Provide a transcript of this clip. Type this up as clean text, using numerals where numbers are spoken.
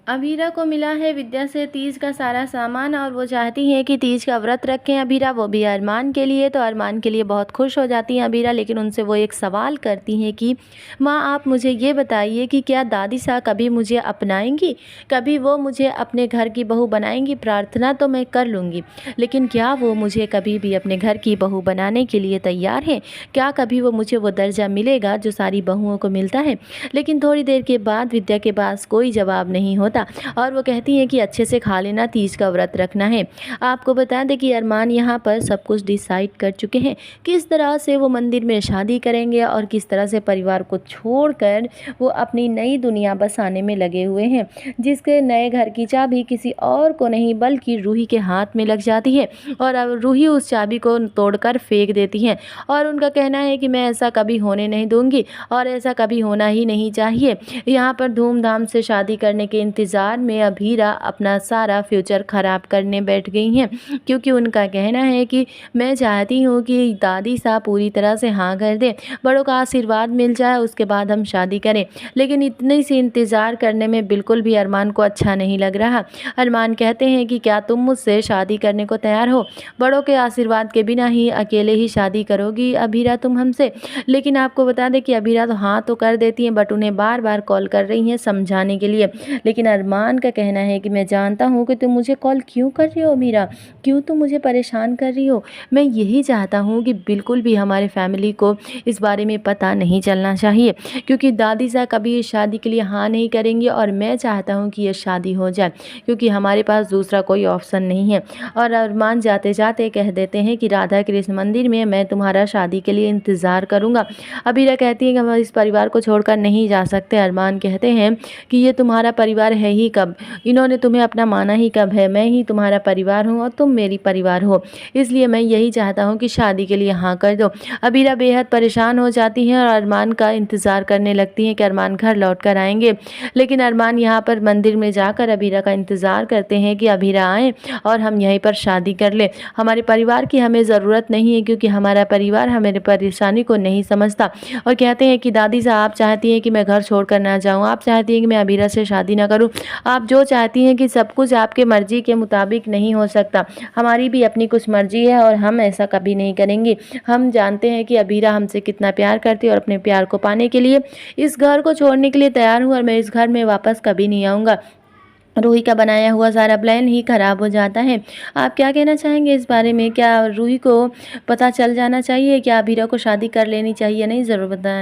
अभीरा को मिला है विद्या से तीज का सारा सामान और वो चाहती हैं कि तीज का व्रत रखें अभीरा, वो भी अरमान के लिए। तो अरमान के लिए बहुत खुश हो जाती हैं अभीरा, लेकिन उनसे वो एक सवाल करती हैं कि माँ आप मुझे ये बताइए कि क्या दादी सा कभी मुझे अपनाएंगी, कभी वो मुझे अपने घर की बहू बनाएंगी। प्रार्थना तो मैं कर लूँगी, लेकिन क्या वो मुझे कभी भी अपने घर की बहू बनाने के लिए तैयार हैं? क्या कभी वो मुझे वो दर्जा मिलेगा जो सारी बहुओं को मिलता है? लेकिन थोड़ी देर के बाद विद्या के पास कोई जवाब नहीं होता और वो कहती हैं कि अच्छे से खा लेना, तीज का व्रत रखना है। आपको बता दें कि अरमान यहाँ पर सब कुछ डिसाइड कर चुके हैं, किस तरह से वो मंदिर में शादी करेंगे और किस तरह से परिवार को छोड़कर वो अपनी नई दुनिया बसाने में लगे हुए हैं, जिसके नए घर की चाबी किसी और को नहीं बल्कि रूही के हाथ में लग जाती है और अब रूही उस चाबी को तोड़कर फेंक देती हैं और उनका कहना है कि मैं ऐसा कभी होने नहीं दूंगी और ऐसा कभी होना ही नहीं चाहिए। यहाँ पर धूमधाम से शादी करने के इंतज़ार में अभीरा अपना सारा फ्यूचर ख़राब करने बैठ गई हैं, क्योंकि उनका कहना है कि मैं चाहती हूँ कि दादी साहब पूरी तरह से हाँ कर दें, बड़ों का आशीर्वाद मिल जाए, उसके बाद हम शादी करें। लेकिन इतनी सी इंतज़ार करने में बिल्कुल भी अरमान को अच्छा नहीं लग रहा। अरमान कहते हैं कि क्या तुम मुझसे शादी करने को तैयार हो? बड़ों के आशीर्वाद के बिना ही अकेले ही शादी करोगी अभीरा तुम हमसे? लेकिन आपको बता दें कि अभीरा तो हाँ तो कर देती हैं, बट उन्हें बार बार कॉल कर रही हैं समझाने के लिए। लेकिन अरमान का कहना है कि मैं जानता हूँ कि तुम मुझे कॉल क्यों कर रही हो अमीरा, क्यों तुम मुझे परेशान कर रही हो। मैं यही चाहता हूँ कि बिल्कुल भी हमारे फैमिली को इस बारे में पता नहीं चलना चाहिए, क्योंकि दादी साहब कभी इस शादी के लिए हाँ नहीं करेंगे और मैं चाहता हूँ कि ये शादी हो जाए, क्योंकि हमारे पास दूसरा कोई ऑप्शन नहीं है। और अरमान जाते जाते कह देते हैं कि राधा कृष्ण मंदिर में मैं तुम्हारा शादी के लिए इंतज़ार करूँगा। अबीरा कहती है कि हम इस परिवार को छोड़कर नहीं जा सकते। अरमान कहते हैं कि ये तुम्हारा परिवार है ही कब, इन्होंने तुम्हें अपना माना ही कब है? मैं ही तुम्हारा परिवार हूँ और तुम मेरी परिवार हो, इसलिए मैं यही चाहता हूँ कि शादी के लिए हाँ कर दो। अबीरा बेहद परेशान हो जाती हैं और अरमान का इंतज़ार करने लगती हैं कि अरमान घर लौट कर आएंगे। लेकिन अरमान यहाँ पर मंदिर में जाकर अबीरा का इंतज़ार करते हैं कि अबीरा आए और हम यहीं पर शादी कर ले। हमारे परिवार की हमें ज़रूरत नहीं है, क्योंकि हमारा परिवार हमारे परेशानी को नहीं समझता। और कहते हैं कि दादी साहब आप चाहती हैं कि मैं घर छोड़कर ना जाऊँ, आप चाहती हैं कि मैं अबीरा से शादी ना करूँ, आप जो चाहती हैं कि सब कुछ आपके मर्जी के मुताबिक नहीं हो सकता, हमारी भी अपनी कुछ मर्जी है और हम ऐसा कभी नहीं करेंगे। हम जानते हैं कि अबीरा हमसे कितना प्यार करती है और अपने प्यार को पाने के लिए इस घर को छोड़ने के लिए तैयार हूँ और मैं इस घर में वापस कभी नहीं आऊँगा। रूही का बनाया हुआ सारा प्लान ही खराब हो जाता है। आप क्या कहना चाहेंगे इस बारे में? क्या रूही को पता चल जाना चाहिए? क्या अबीरा को शादी कर लेनी चाहिए? नहीं, ज़रूर बताएं।